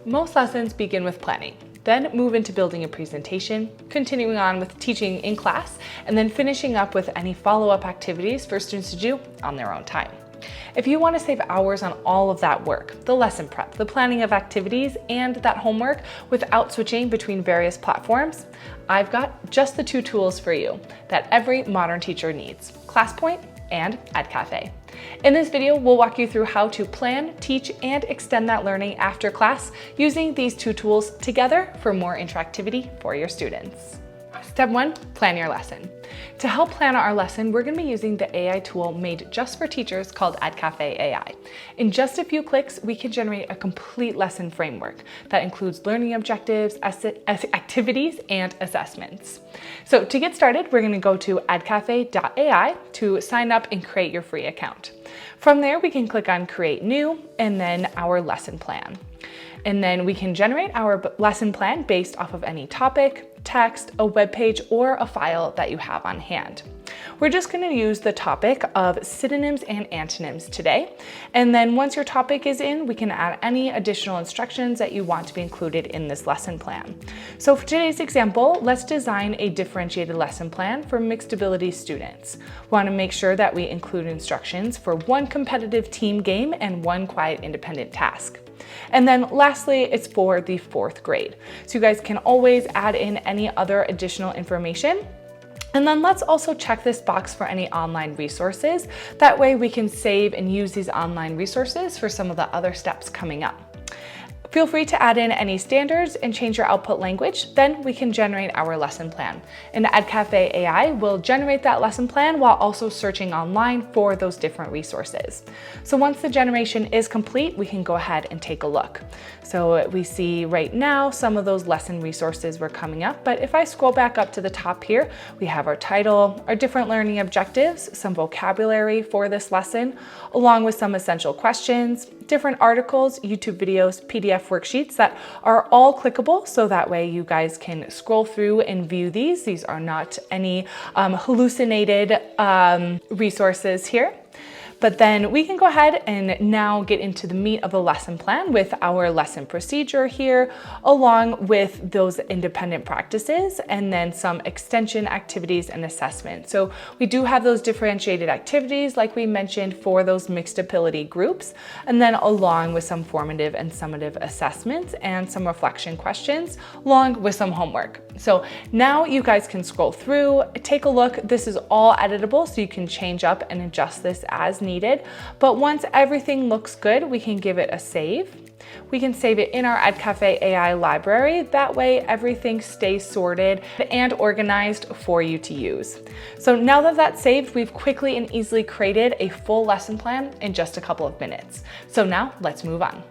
Most lessons begin with planning, then move into building a presentation, continuing on with teaching in class, and then finishing up with any follow-up activities for students to do on their own time. If you want to save hours on all of that work, the lesson prep, the planning of activities, and that homework without switching between various platforms, I've got just the two tools for you that every modern teacher needs: ClassPoint and Edcafe. In this video, we'll walk you through how to plan, teach, and extend that learning after class using these two tools together for more interactivity for your students. Step 1, plan your lesson. To help plan our lesson, we're going to be using the AI tool made just for teachers called Edcafe AI. In just a few clicks, we can generate a complete lesson framework that includes learning objectives, activities, and assessments. So to get started, we're going to go to edcafe.ai to sign up and create your free account. From there, we can click on Create New and then our lesson plan. And then we can generate our lesson plan based off of any topic, text, a web page, or a file that you have on hand. We're just going to use the topic of synonyms and antonyms today. And then once your topic is in, we can add any additional instructions that you want to be included in this lesson plan. So for today's example, let's design a differentiated lesson plan for mixed ability students. We want to make sure that we include instructions for one competitive team game and one quiet independent task. And then lastly, it's for the 4th grade. So you guys can always add in any other additional information. And then let's also check this box for any online resources. That way we can save and use these online resources for some of the other steps coming up. Feel free to add in any standards and change your output language, then we can generate our lesson plan. And Edcafe AI will generate that lesson plan while also searching online for those different resources. So once the generation is complete, we can go ahead and take a look. So we see right now some of those lesson resources were coming up, but if I scroll back up to the top here, we have our title, our different learning objectives, some vocabulary for this lesson, along with some essential questions, different articles, YouTube videos, PDF worksheets that are all clickable, so that way you guys can scroll through and view these. These are not any hallucinated resources here. But then we can go ahead and now get into the meat of the lesson plan with our lesson procedure here, along with those independent practices and then some extension activities and assessment. So we do have those differentiated activities like we mentioned for those mixed ability groups, and then along with some formative and summative assessments and some reflection questions, along with some homework. So now you guys can scroll through, take a look. This is all editable, so you can change up and adjust this as needed. But once everything looks good, we can give it a save. We can save it in our Edcafe AI library. That way everything stays sorted and organized for you to use. So now that that's saved, we've quickly and easily created a full lesson plan in just a couple of minutes. So now let's move on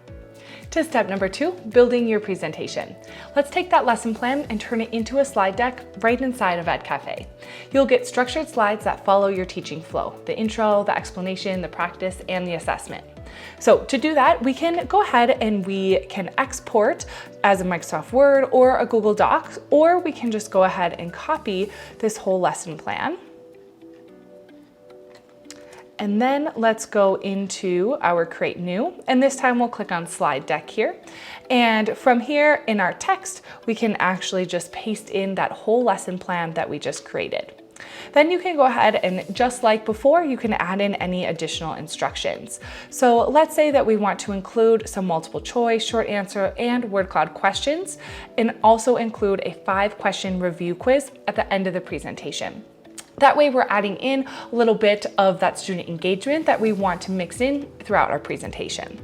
to step number 2, building your presentation. Let's take that lesson plan and turn it into a slide deck right inside of Edcafe. You'll get structured slides that follow your teaching flow: the intro, the explanation, the practice, and the assessment. So to do that, we can go ahead and we can export as a Microsoft Word or a Google Docs, or we can just go ahead and copy this whole lesson plan. And then let's go into our Create New, and this time we'll click on Slide Deck here. And from here in our text, we can actually just paste in that whole lesson plan that we just created. Then you can go ahead and, just like before, you can add in any additional instructions. So let's say that we want to include some multiple choice, short answer, and word cloud questions, and also include a 5-question review quiz at the end of the presentation. That way we're adding in a little bit of that student engagement that we want to mix in throughout our presentation.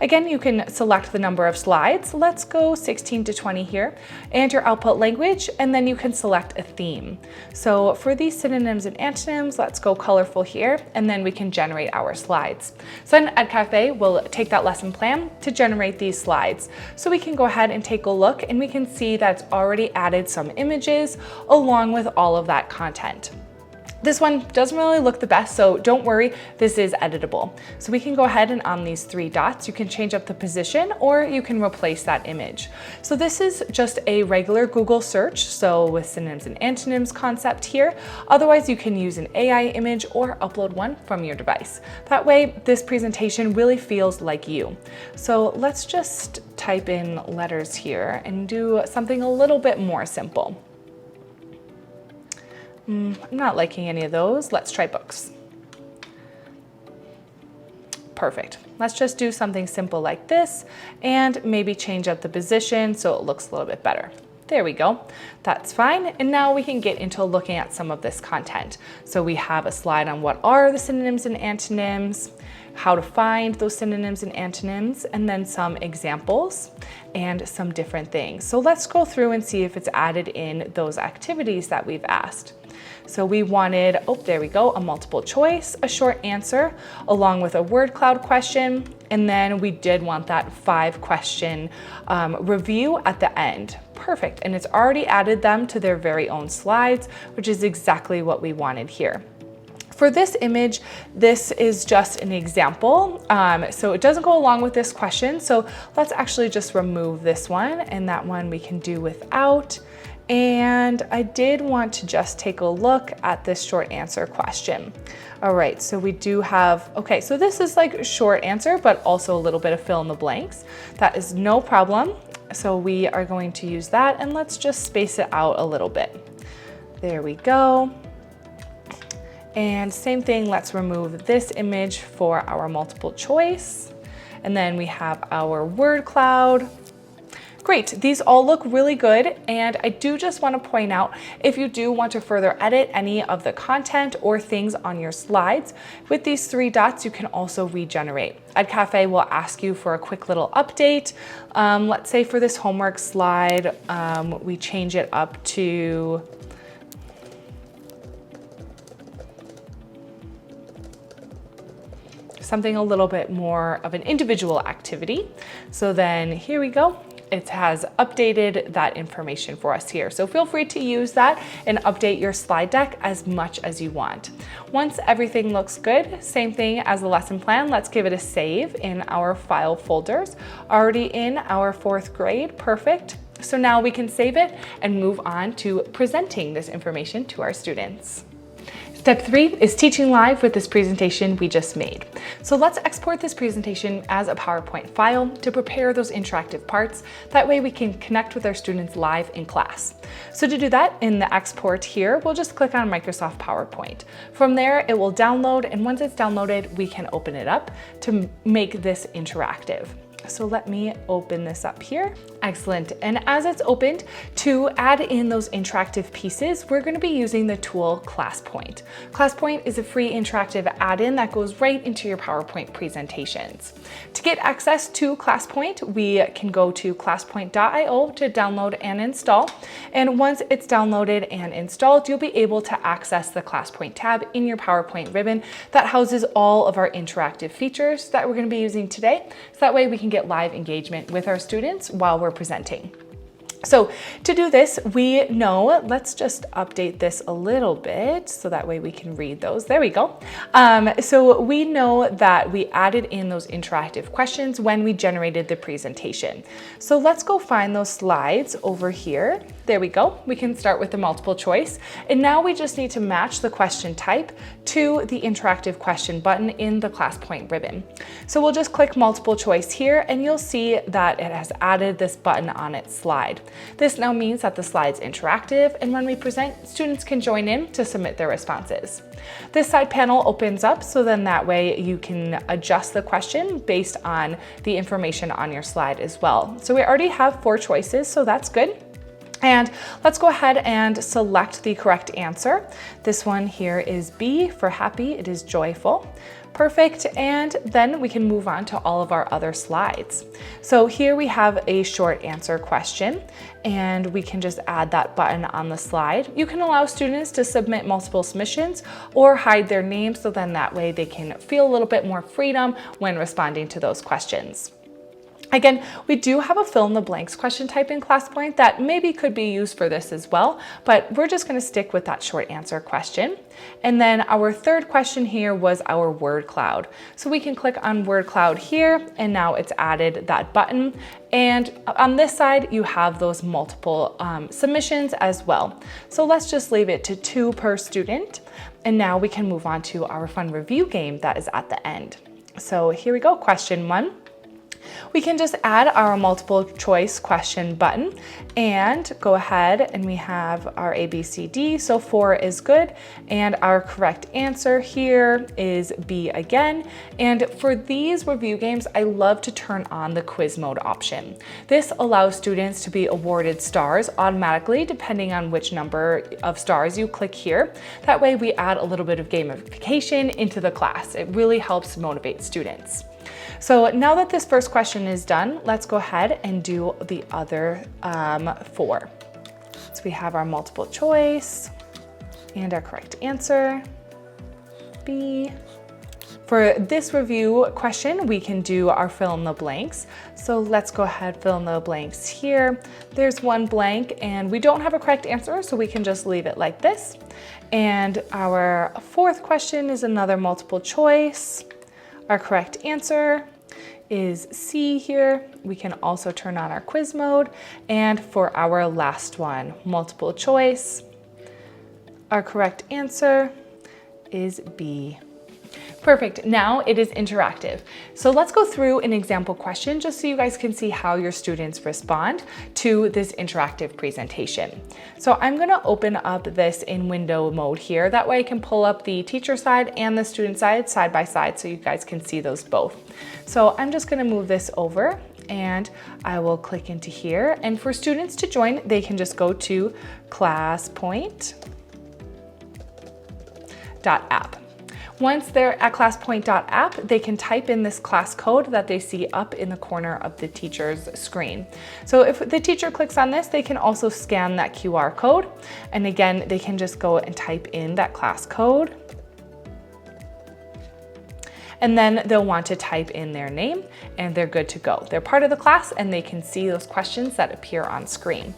Again, you can select the number of slides. Let's go 16 to 20 here, and your output language, and then you can select a theme. So for these synonyms and antonyms, let's go colorful here, and then we can generate our slides. So in Edcafe, we'll take that lesson plan to generate these slides. So we can go ahead and take a look, and we can see that's already added some images along with all of that content. This one doesn't really look the best, so don't worry, this is editable. So we can go ahead and on these 3 dots, you can change up the position or you can replace that image. So this is just a regular Google search, so with synonyms and antonyms concept here. Otherwise, you can use an AI image or upload one from your device. That way, this presentation really feels like you. So let's just type in letters here and do something a little bit more simple. I'm not liking any of those. Let's try books. Perfect. Let's just do something simple like this and maybe change up the position so it looks a little bit better. There we go. That's fine. And now we can get into looking at some of this content. So we have a slide on what are the synonyms and antonyms, how to find those synonyms and antonyms, and then some examples and some different things. So let's go through and see if it's added in those activities that we've asked. So we wanted, oh, there we go, a multiple choice, a short answer, along with a word cloud question. And then we did want that 5-question review at the end. Perfect. And it's already added them to their very own slides, which is exactly what we wanted here. For this image, this is just an example. So it doesn't go along with this question. So let's actually just remove this one, and that one we can do without. And I did want to just take a look at this short answer question. All right, so we do have, okay, so this is like a short answer, but also a little bit of fill in the blanks. That is no problem. So we are going to use that, and let's just space it out a little bit. There we go. And same thing, let's remove this image for our multiple choice. And then we have our word cloud. Great, these all look really good, and I do just want to point out, if you do want to further edit any of the content or things on your slides, with these 3 dots you can also regenerate. Edcafe will ask you for a quick little update. Let's say for this homework slide, we change it up to something a little bit more of an individual activity. So then here we go. It has updated that information for us here. So feel free to use that and update your slide deck as much as you want. Once everything looks good, same thing as the lesson plan, let's give it a save in our file folders. Already in our 4th grade, perfect. So now we can save it and move on to presenting this information to our students. Step 3 is teaching live with this presentation we just made. So let's export this presentation as a PowerPoint file to prepare those interactive parts. That way we can connect with our students live in class. So to do that, in the export here, we'll just click on Microsoft PowerPoint. From there, it will download, and once it's downloaded, we can open it up to make this interactive. So let me open this up here. Excellent. And as it's opened, to add in those interactive pieces, we're going to be using the tool ClassPoint. ClassPoint is a free interactive add-in that goes right into your PowerPoint presentations. To get access to ClassPoint, we can go to classpoint.io to download and install. And once it's downloaded and installed, you'll be able to access the ClassPoint tab in your PowerPoint ribbon that houses all of our interactive features that we're going to be using today. So that way we can get live engagement with our students while we're presenting. So to do this, we know, let's just update this a little bit so that way we can read those. There we go. So we know that we added in those interactive questions when we generated the presentation. So let's go find those slides over here. There we go. We can start with the multiple choice. And now we just need to match the question type to the interactive question button in the ClassPoint ribbon. So we'll just click multiple choice here, and you'll see that it has added this button on its slide. This now means that the slide's interactive, and when we present, students can join in to submit their responses. This side panel opens up, so then that way you can adjust the question based on the information on your slide as well. So we already have 4 choices, so that's good. And let's go ahead and select the correct answer. This one here is B for happy, it is joyful. Perfect, and then we can move on to all of our other slides. So here we have a short answer question, and we can just add that button on the slide. You can allow students to submit multiple submissions or hide their names, so then that way they can feel a little bit more freedom when responding to those questions. Again, we do have a fill in the blanks question type in ClassPoint that maybe could be used for this as well, but we're just going to stick with that short answer question. And then our third question here was our word cloud. So we can click on word cloud here, and now it's added that button. And on this side, you have those multiple submissions as well. So let's just leave it to 2 per student. And now we can move on to our fun review game that is at the end. So here we go, question 1. We can just add our multiple choice question button and go ahead, and we have our A, B, C, D. So 4 is good. And our correct answer here is B again. And for these review games, I love to turn on the quiz mode option. This allows students to be awarded stars automatically depending on which number of stars you click here. That way we add a little bit of gamification into the class. It really helps motivate students. So now that this first question is done, let's go ahead and do the other 4. So we have our multiple choice and our correct answer, B. For this review question, we can do our fill in the blanks. So let's go ahead, fill in the blanks here. There's 1 blank and we don't have a correct answer, so we can just leave it like this. And our 4th question is another multiple choice. Our correct answer is C here. We can also turn on our quiz mode. And for our last one, multiple choice, our correct answer is B. Perfect. Now it is interactive. So let's go through an example question just so you guys can see how your students respond to this interactive presentation. So I'm going to open up this in window mode here. That way I can pull up the teacher side and the student side by side so you guys can see those both. So I'm just going to move this over and I will click into here. And for students to join, they can just go to ClassPoint.app. Once they're at ClassPoint.app, they can type in this class code that they see up in the corner of the teacher's screen. So if the teacher clicks on this, they can also scan that QR code. And again, they can just go and type in that class code. And then they'll want to type in their name and they're good to go. They're part of the class and they can see those questions that appear on screen.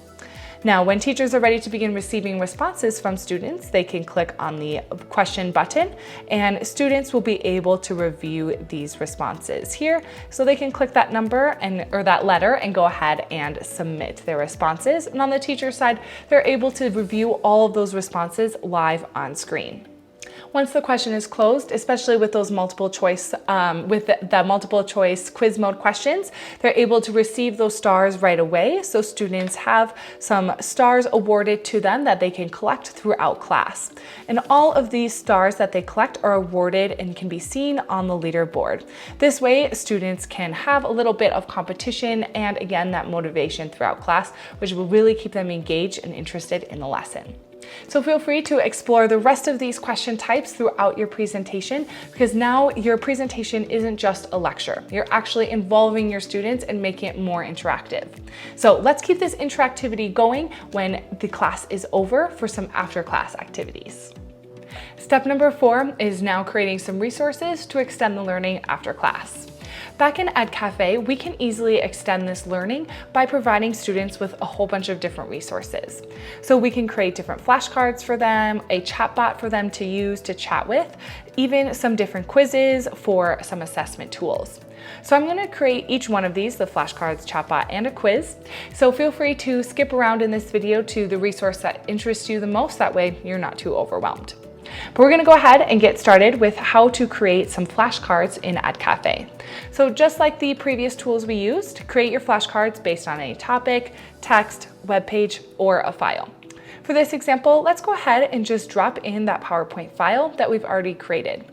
Now, when teachers are ready to begin receiving responses from students, they can click on the question button and students will be able to review these responses here. So they can click that number or that letter and go ahead and submit their responses. And on the teacher side, they're able to review all of those responses live on screen. Once the question is closed, especially with those multiple choice, with the multiple choice quiz mode questions, they're able to receive those stars right away. So students have some stars awarded to them that they can collect throughout class. And all of these stars that they collect are awarded and can be seen on the leaderboard. This way, students can have a little bit of competition and again, that motivation throughout class, which will really keep them engaged and interested in the lesson. So feel free to explore the rest of these question types throughout your presentation because now your presentation isn't just a lecture. You're actually involving your students and making it more interactive. So let's keep this interactivity going when the class is over for some after-class activities. Step number 4 is now creating some resources to extend the learning after class. Back in Edcafe, we can easily extend this learning by providing students with a whole bunch of different resources. So we can create different flashcards for them, a chatbot for them to use to chat with, even some different quizzes for some assessment tools. So I'm going to create each one of these, the flashcards, chatbot, and a quiz. So feel free to skip around in this video to the resource that interests you the most. That way you're not too overwhelmed. But we're going to go ahead and get started with how to create some flashcards in Edcafe. So just like the previous tools we used, create your flashcards based on any topic, text, web page, or a file. For this example, let's go ahead and just drop in that PowerPoint file that we've already created.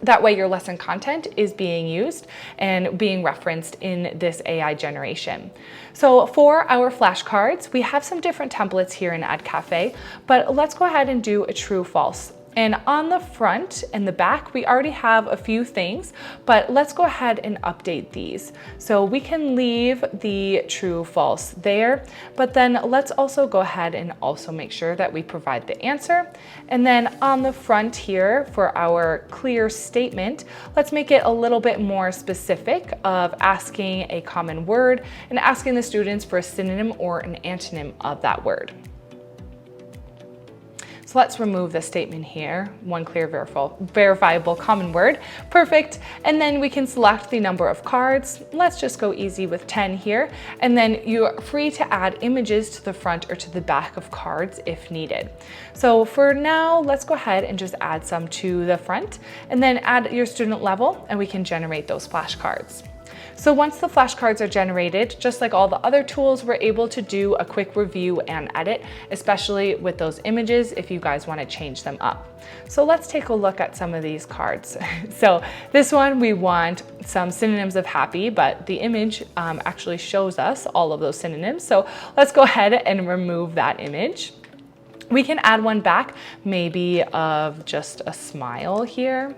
That way your lesson content is being used and being referenced in this AI generation. So for our flashcards, we have some different templates here in Edcafe, but let's go ahead and do a true false. And on the front and the back, we already have a few things, but let's go ahead and update these. So we can leave the true false there, but then let's also go ahead and also make sure that we provide the answer. And then on the front here for our clear statement, let's make it a little bit more specific of asking a common word and asking the students for a synonym or an antonym of that word. So let's remove the statement here, one clear verifiable common word, perfect. And then we can select the number of cards. Let's just go easy with 10 here. And then you're free to add images to the front or to the back of cards if needed. So for now, let's go ahead and just add some to the front and then add your student level and we can generate those flashcards. So once the flashcards are generated, just like all the other tools, we're able to do a quick review and edit, especially with those images if you guys want to change them up. So let's take a look at some of these cards. So this one, we want some synonyms of happy, but the image actually shows us all of those synonyms. So let's go ahead and remove that image. We can add one back, maybe of just a smile here.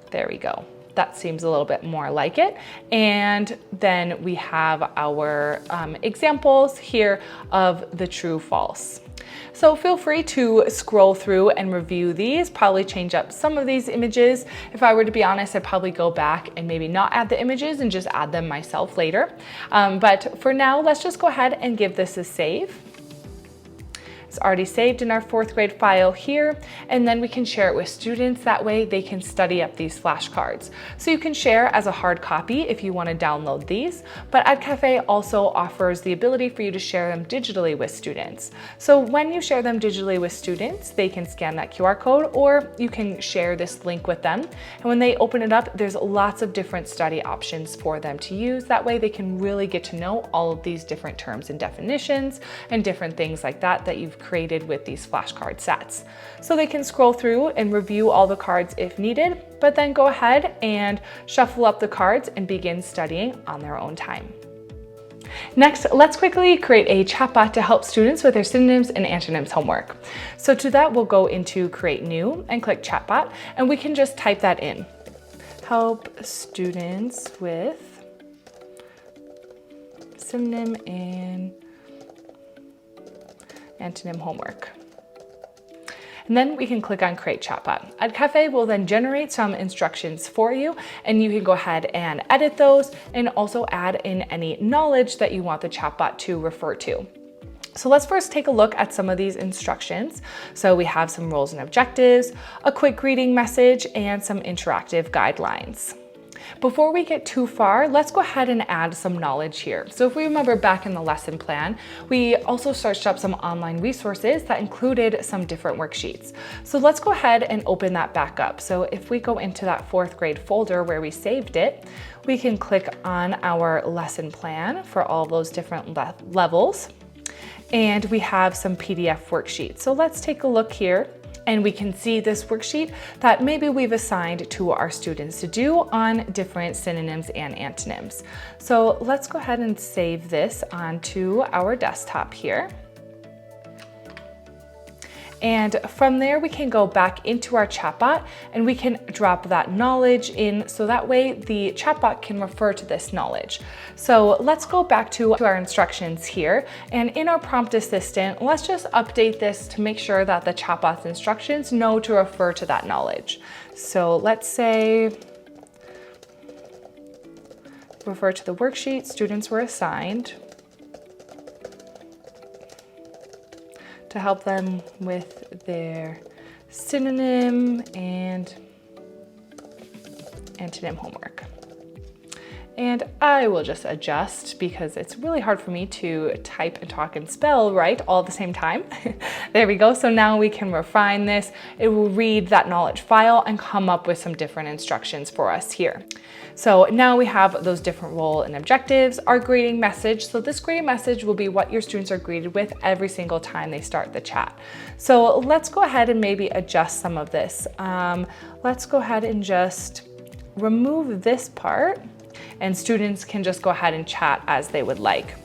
There we go. That seems a little bit more like it. And then we have our examples here of the true false. So feel free to scroll through and review these, probably change up some of these images. If I were to be honest, I'd probably go back and maybe not add the images and just add them myself later. But for now, let's just go ahead and give this a save. It's already saved in our 4th grade file here, and then we can share it with students. That way they can study up these flashcards. So you can share as a hard copy if you want to download these, but Edcafe also offers the ability for you to share them digitally with students. So when you share them digitally with students, they can scan that QR code or you can share this link with them. And when they open it up, there's lots of different study options for them to use. That way they can really get to know all of these different terms and definitions and different things like that that you've created with these flashcard sets. So they can scroll through and review all the cards if needed, but then go ahead and shuffle up the cards and begin studying on their own time. Next, let's quickly create a chatbot to help students with their synonyms and antonyms homework. So to that, we'll go into Create New and click Chatbot, and we can just type that in. Help students with synonym and antonym homework. And then we can click on Create Chatbot. Edcafe will then generate some instructions for you, and you can go ahead and edit those and also add in any knowledge that you want the chatbot to refer to. So let's first take a look at some of these instructions. So we have some roles and objectives, a quick greeting message, and some interactive guidelines. Before we get too far, let's go ahead and add some knowledge here. So if we remember back in the lesson plan, we also searched up some online resources that included some different worksheets. So let's go ahead and open that back up. So if we go into that 4th grade folder where we saved it, we can click on our lesson plan for all those different levels. And we have some PDF worksheets. So let's take a look here. And we can see this worksheet that maybe we've assigned to our students to do on different synonyms and antonyms. So let's go ahead and save this onto our desktop here. And from there, we can go back into our chatbot and we can drop that knowledge in so that way the chatbot can refer to this knowledge. So let's go back to our instructions here. And in our prompt assistant, let's just update this to make sure that the chatbot's instructions know to refer to that knowledge. So let's say, refer to the worksheet students were assigned to help them with their synonym and antonym homework. And I will just adjust because it's really hard for me to type and talk and spell right all at the same time. There we go. So now we can refine this. It will read that knowledge file and come up with some different instructions for us here. So now we have those different role and objectives, our greeting message. So this greeting message will be what your students are greeted with every single time they start the chat. So let's go ahead and maybe adjust some of this. Let's go ahead and just remove this part, and students can just go ahead and chat as they would like.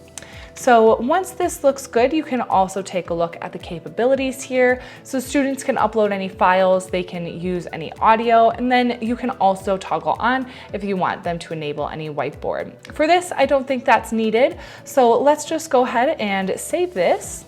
So once this looks good, you can also take a look at the capabilities here. So students can upload any files, they can use any audio, and then you can also toggle on if you want them to enable any whiteboard. For this, I don't think that's needed. So let's just go ahead and save this.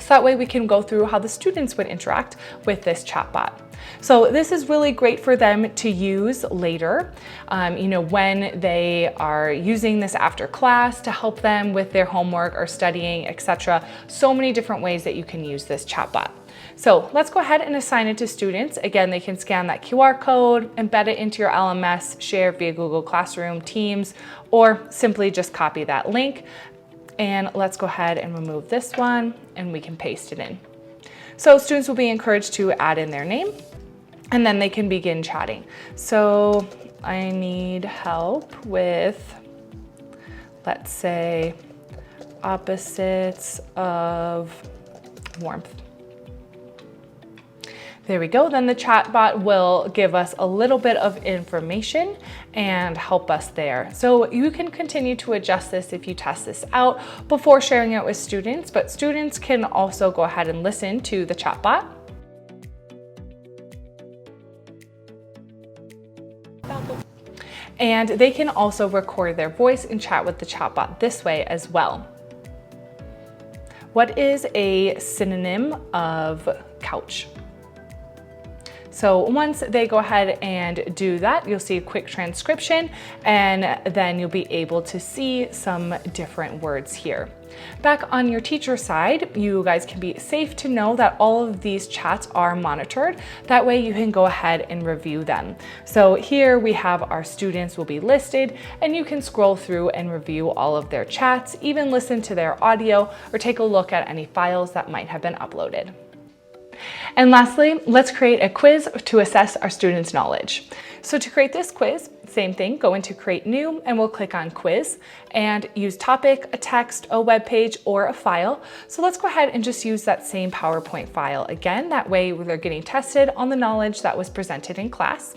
So that way we can go through how the students would interact with this chatbot. So this is really great for them to use later, when they are using this after class to help them with their homework or studying, etc. So many different ways that you can use this chatbot. So let's go ahead and assign it to students. Again, they can scan that QR code, embed it into your LMS, share via Google Classroom, Teams, or simply just copy that link. And let's go ahead and remove this one and we can paste it in. So students will be encouraged to add in their name and then they can begin chatting. So I need help with, let's say, opposites of warmth. There we go. Then the chatbot will give us a little bit of information and help us there. So you can continue to adjust this if you test this out before sharing it with students, but students can also go ahead and listen to the chatbot. And they can also record their voice and chat with the chatbot this way as well. What is a synonym of couch? So once they go ahead and do that, you'll see a quick transcription and then you'll be able to see some different words here. Back on your teacher side, you guys can be safe to know that all of these chats are monitored. That way you can go ahead and review them. So here we have our students will be listed and you can scroll through and review all of their chats, even listen to their audio or take a look at any files that might have been uploaded. And lastly, let's create a quiz to assess our students' knowledge. So to create this quiz, same thing, go into Create New and we'll click on Quiz and use topic, a text, a web page, or a file. So let's go ahead and just use that same PowerPoint file again. That way they're getting tested on the knowledge that was presented in class.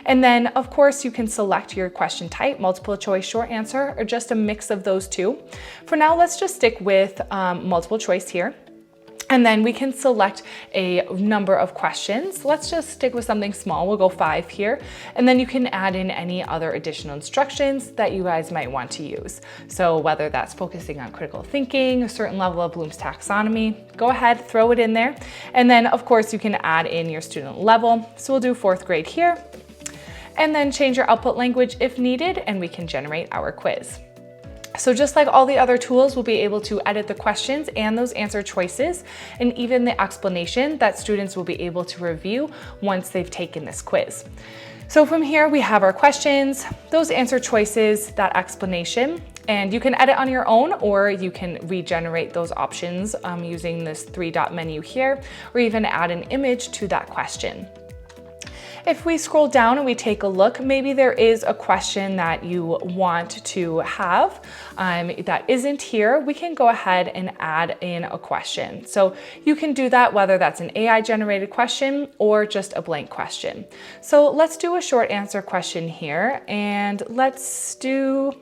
And then of course you can select your question type, multiple choice, short answer, or just a mix of those two. For now, let's just stick with multiple choice here. And then we can select a number of questions. Let's just stick with something small. We'll go 5 here. And then you can add in any other additional instructions that you guys might want to use. So whether that's focusing on critical thinking, a certain level of Bloom's taxonomy, go ahead, throw it in there. And then of course you can add in your student level. So we'll do 4th grade here. And then change your output language if needed, and we can generate our quiz. So just like all the other tools, we'll be able to edit the questions and those answer choices, and even the explanation that students will be able to review once they've taken this quiz. So from here, we have our questions, those answer choices, that explanation, and you can edit on your own, or you can regenerate those options using this 3-dot menu here, or even add an image to that question. If we scroll down and we take a look, maybe there is a question that you want to have that isn't here, we can go ahead and add in a question. So you can do that whether that's an AI generated question or just a blank question. So let's do a short answer question here, and let's do,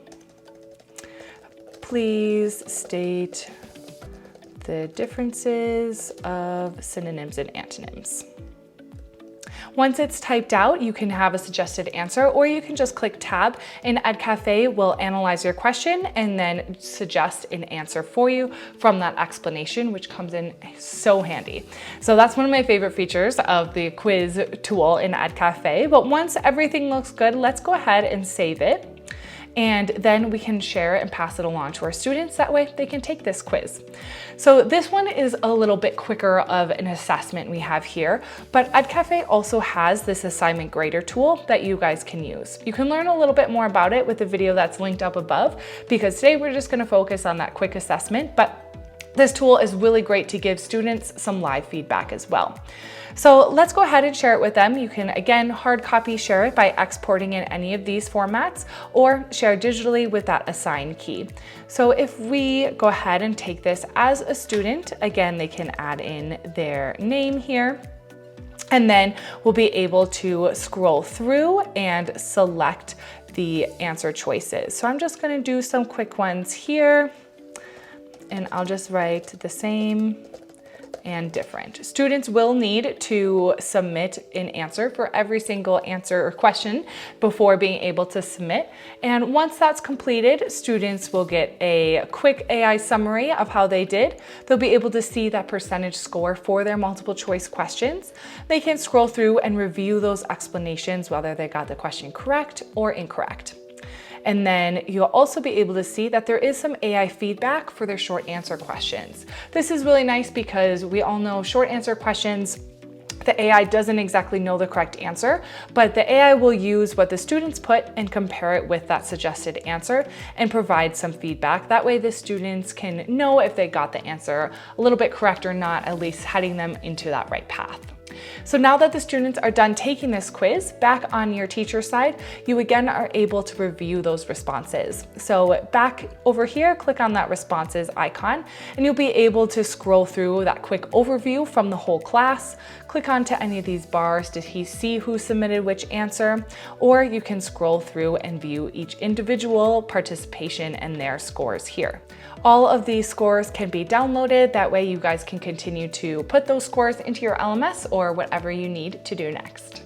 please state the differences of synonyms and antonyms. Once it's typed out, you can have a suggested answer, or you can just click tab and Edcafe will analyze your question and then suggest an answer for you from that explanation, which comes in so handy. So that's one of my favorite features of the quiz tool in Edcafe. But once everything looks good, let's go ahead and save it. And then we can share it and pass it along to our students. That way they can take this quiz. So this one is a little bit quicker of an assessment we have here, but Edcafe also has this assignment grader tool that you guys can use. You can learn a little bit more about it with the video that's linked up above, because today we're just gonna focus on that quick assessment, but this tool is really great to give students some live feedback as well. So let's go ahead and share it with them. You can, again, hard copy share it by exporting in any of these formats, or share digitally with that assign key. So if we go ahead and take this as a student, again, they can add in their name here, and then we'll be able to scroll through and select the answer choices. So I'm just gonna do some quick ones here. and I'll just write the same and different. Students will need to submit an answer for every single answer or question before being able to submit. And once that's completed, students will get a quick AI summary of how they did. They'll be able to see that percentage score for their multiple choice questions. They can scroll through and review those explanations, whether they got the question correct or incorrect. And then you'll also be able to see that there is some AI feedback for their short answer questions. This is really nice because we all know short answer questions, the AI doesn't exactly know the correct answer, but the AI will use what the students put and compare it with that suggested answer and provide some feedback. That way the students can know if they got the answer a little bit correct or not, at least heading them into that right path. So now that the students are done taking this quiz, back on your teacher side, you again are able to review those responses. So back over here, click on that responses icon, and you'll be able to scroll through that quick overview from the whole class. Click onto any of these bars to see who submitted which answer, or you can scroll through and view each individual participation and their scores here. All of these scores can be downloaded. That way you guys can continue to put those scores into your LMS or whatever you need to do next.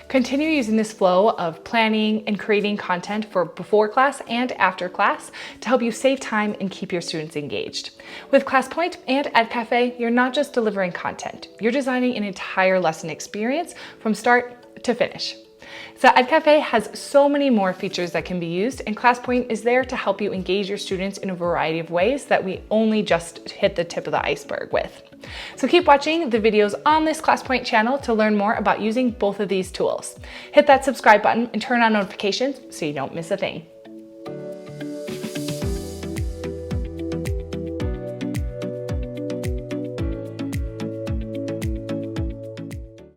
Continue using this flow of planning and creating content for before class and after class to help you save time and keep your students engaged. With ClassPoint and Edcafe, you're not just delivering content, you're designing an entire lesson experience from start to finish. So Edcafe has so many more features that can be used, and ClassPoint is there to help you engage your students in a variety of ways that we only just hit the tip of the iceberg with. So keep watching the videos on this ClassPoint channel to learn more about using both of these tools. Hit that subscribe button and turn on notifications so you don't miss a thing.